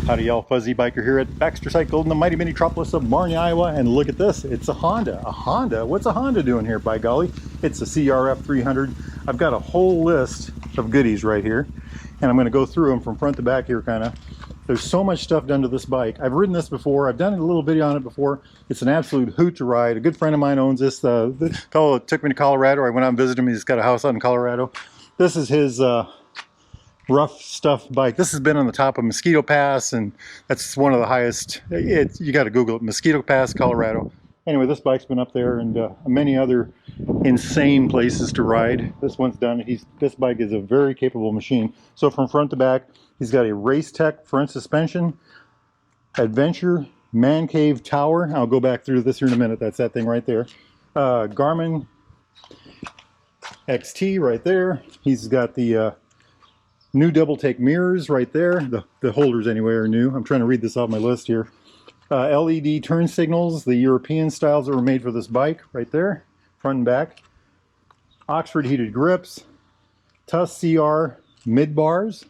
Howdy y'all, Fuzzy Biker here at Baxter Cycle in the mighty metropolis of Marnie, Iowa, and look at this, it's a Honda. A Honda? What's a Honda doing here, by golly? It's a CRF 300. I've got a whole list of goodies right here, and I'm going to go through them from front to back here kind of. There's so much stuff done to this bike. I've ridden this before, I've done a little video on it before. It's an absolute hoot to ride. A good friend of mine owns this. The fellow took me to Colorado. I went out and visited him. He's got a house out in Colorado. This is his rough stuff bike. This has been on the top of Mosquito Pass, and that's one of the highest. You got to Google it, Mosquito Pass, Colorado. Anyway, this bike's been up there, and many other insane places to ride. This one's done. This bike is a very capable machine. So from front to back, he's got a Race Tech front suspension, Adventure Man Cave Tower. I'll go back through this here in a minute. That's that thing right there. Garmin XT right there. He's got the new double take mirrors right there. The holders anyway are new. I'm trying to read this off my list here. LED turn signals, the European styles that were made for this bike right there, front and back. Oxford heated grips, TUS CR mid bars,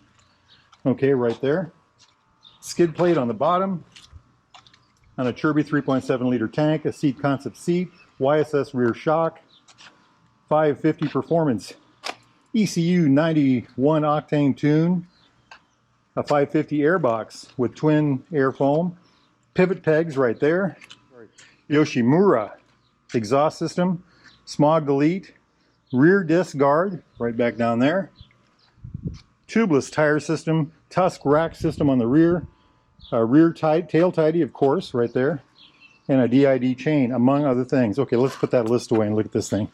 okay, right there. Skid plate on the bottom, on a Chirby 3.7 liter tank, a seat concept seat, YSS rear shock, 550 performance ECU 91 octane tune, a 550 airbox with twin air foam, pivot pegs right there, Yoshimura exhaust system, smog delete, rear disc guard right back down there, tubeless tire system, Tusk rack system on the rear, rear tail tidy of course right there, and a DID chain among other things. Okay, let's put that list away and look at this thing.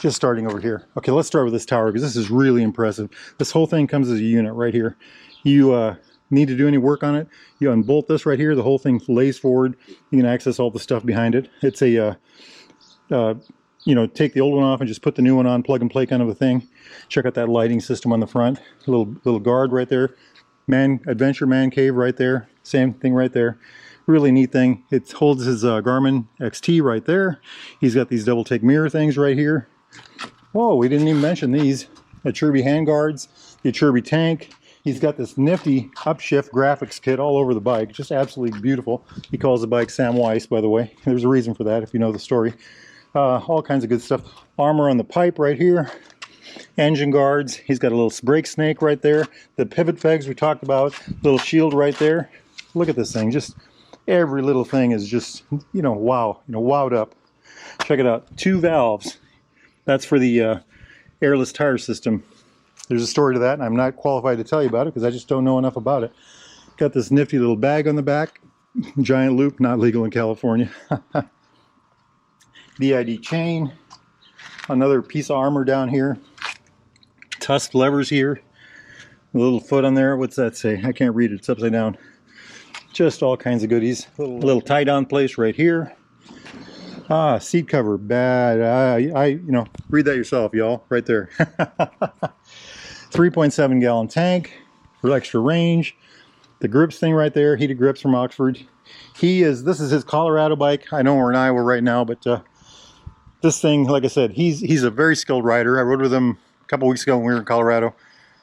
Just starting over here. Okay, let's start with this tower because this is really impressive. This whole thing comes as a unit right here. You need to do any work on it, you unbolt this right here, the whole thing lays forward. You can access all the stuff behind it. It's a, you know, take the old one off and just put the new one on, plug and play kind of a thing. Check out that lighting system on the front. A little guard right there. Adventure Man Cave right there. Same thing right there. Really neat thing. It holds his Garmin XT right there. He's got these double take mirror things right here. Whoa, we didn't even mention these. The Chirby handguards, the Chirby tank. He's got this nifty upshift graphics kit all over the bike. Just absolutely beautiful. He calls the bike Sam Weiss, by the way. There's a reason for that if you know the story. All kinds of good stuff. Armor on the pipe right here. Engine guards. He's got a little brake snake right there. The pivot pegs we talked about. Little shield right there. Look at this thing. Just every little thing is just, you know, wow. You know, wowed up. Check it out. 2 valves. That's for the airless tire system. There's a story to that, and I'm not qualified to tell you about it because I just don't know enough about it. Got this nifty little bag on the back. Giant loop, not legal in California. DID chain. Another piece of armor down here. Tusk levers here. A little foot on there. What's that say? I can't read it. It's upside down. Just all kinds of goodies. A little tie-down place right here. Seat cover, bad. You know, read that yourself, y'all, right there. 3.7 gallon tank for extra range. The grips thing right there, heated grips from Oxford. This is his Colorado bike. I know we're in Iowa right now, but this thing, like I said, he's a very skilled rider. I rode with him a couple weeks ago when we were in Colorado.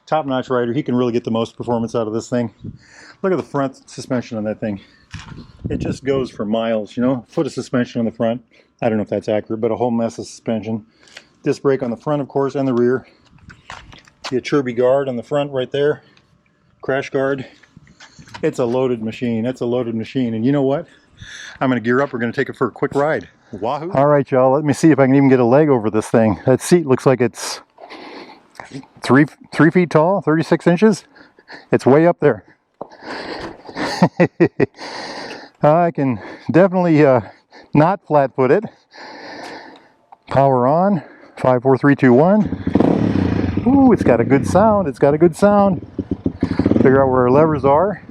Top-notch rider. He can really get the most performance out of this thing. Look at the front suspension on that thing. It just goes for miles, you know. Foot of suspension on the front. I don't know if that's accurate, but a whole mess of suspension. Disc brake on the front, of course, and the rear. The Chirby guard on the front right there. Crash guard. It's a loaded machine. It's a loaded machine. And you know what? I'm going to gear up. We're going to take it for a quick ride. Wahoo! All right, y'all. Let me see if I can even get a leg over this thing. That seat looks like it's 3 feet tall, 36 inches. It's way up there. I can definitely not flat-foot it. Power on. 5, 4, 3, 2, 1. Ooh, it's got a good sound. It's got a good sound. Figure out where our levers are.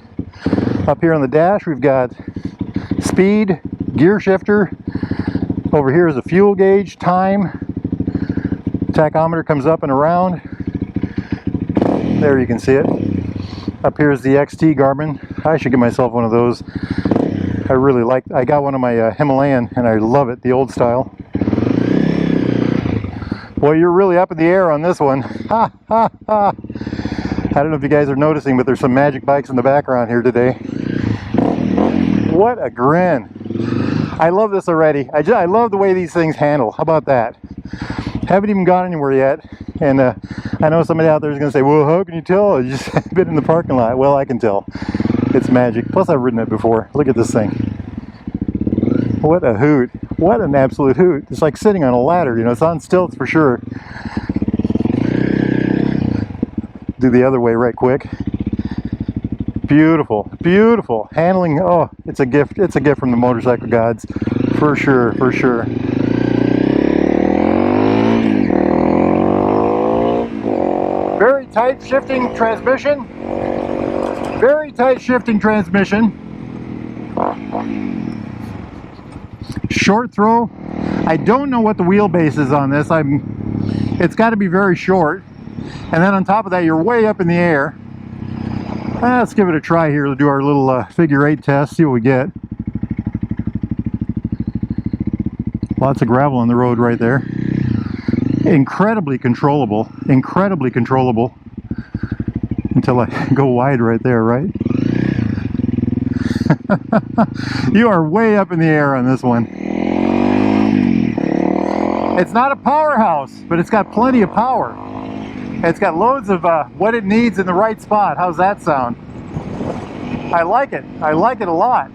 Up here on the dash, we've got speed, gear shifter. Over here is a fuel gauge, time. Tachometer comes up and around. There you can see it. Up here is the XT Garmin. I should get myself one of those. I got one of my Himalayan and I love it, the old style. Boy, you're really up in the air on this one. Ha ha ha. I don't know if you guys are noticing, but there's some magic bikes in the background here today. What a grin. I love this already. I love the way these things handle. How about that? Haven't even gone anywhere yet. And I know somebody out there is going to say, well, how can you tell? I just been in the parking lot. Well, I can tell. It's magic. Plus, I've ridden it before. Look at this thing. What a hoot. What an absolute hoot. It's like sitting on a ladder. You know, it's on stilts for sure. Do the other way right quick. Beautiful, beautiful. Handling, oh, it's a gift. It's a gift from the motorcycle gods. For sure, for sure. Very tight shifting transmission. Very tight shifting transmission. Short throw. I don't know what the wheelbase is on this. It's got to be very short. And then on top of that, you're way up in the air. Let's give it a try here to do our little figure 8 test, see what we get. Lots of gravel on the road right there. Incredibly controllable, incredibly controllable. Until I go wide right there, right? You are way up in the air on this one. It's not a powerhouse, but it's got plenty of power. It's got loads of what it needs in the right spot. How's that sound? I like it. I like it a lot.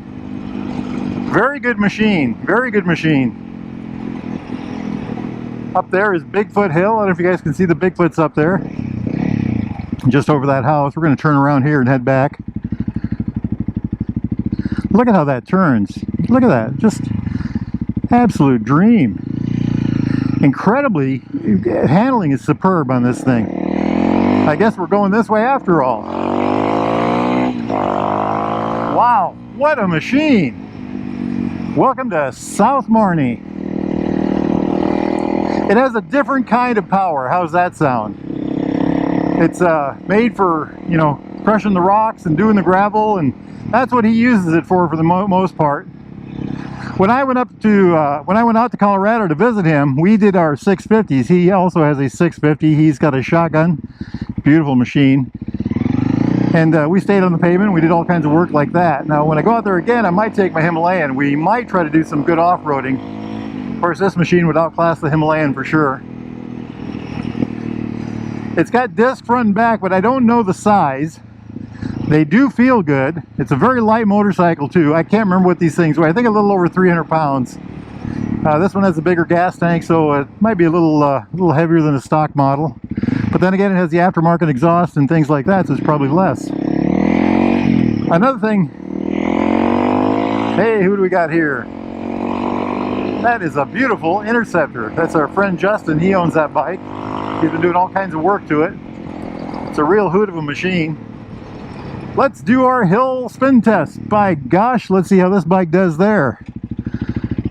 Very good machine. Very good machine. Up there is Bigfoot Hill. I don't know if you guys can see the Bigfoots up there. Just over that house. We're going to turn around here and head back. Look at how that turns. Look at that. Just absolute dream. Incredibly, handling is superb on this thing. I guess we're going this way after all. Wow, what a machine. Welcome to South Marnie. It has a different kind of power. How's that sound? It's made for, you know, crushing the rocks and doing the gravel, and that's what he uses it for the most part. When I went out to Colorado to visit him, we did our 650s. He also has a 650. He's got a shotgun, beautiful machine. And we stayed on the pavement. We did all kinds of work like that. Now, when I go out there again, I might take my Himalayan. We might try to do some good off-roading. Of course, this machine would outclass the Himalayan for sure. It's got disc front and back, but I don't know the size. They do feel good. It's a very light motorcycle too. I can't remember what these things weigh. I think a little over 300 pounds. This one has a bigger gas tank, so it might be a little heavier than a stock model. But then again, it has the aftermarket exhaust and things like that, so it's probably less. Another thing. Hey, who do we got here? That is a beautiful Interceptor. That's our friend Justin. He owns that bike. He's been doing all kinds of work to it. It's a real hoot of a machine. Let's do our hill spin test. By gosh, let's see how this bike does there.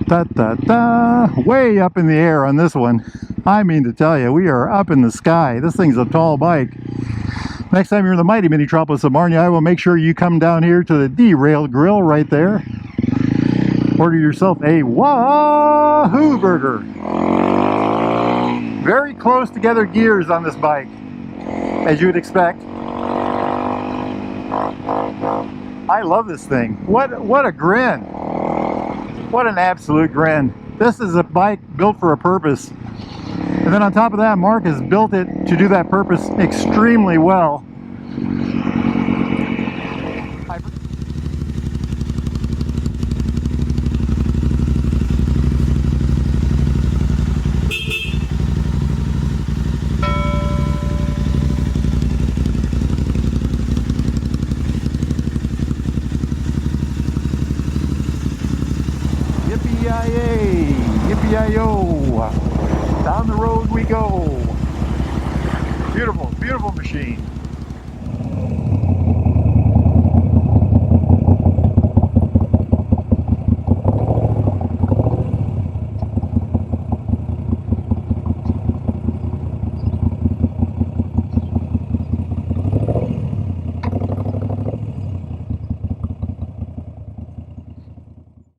Da, da, da. Way up in the air on this one. I mean to tell you, we are up in the sky. This thing's a tall bike. Next time you're in the mighty metropolis of Marnie, Iowa, make sure you come down here to the Derailed Grill right there. Order yourself a Wahoo burger. Very close together gears on this bike, as you would expect. I love this thing. What a grin. What an absolute grin. This is a bike built for a purpose. And then on top of that, Mark has built it to do that purpose extremely well. Yippee-yi-yay! Yippee-yi-yo! Down the road we go. Beautiful, beautiful machine.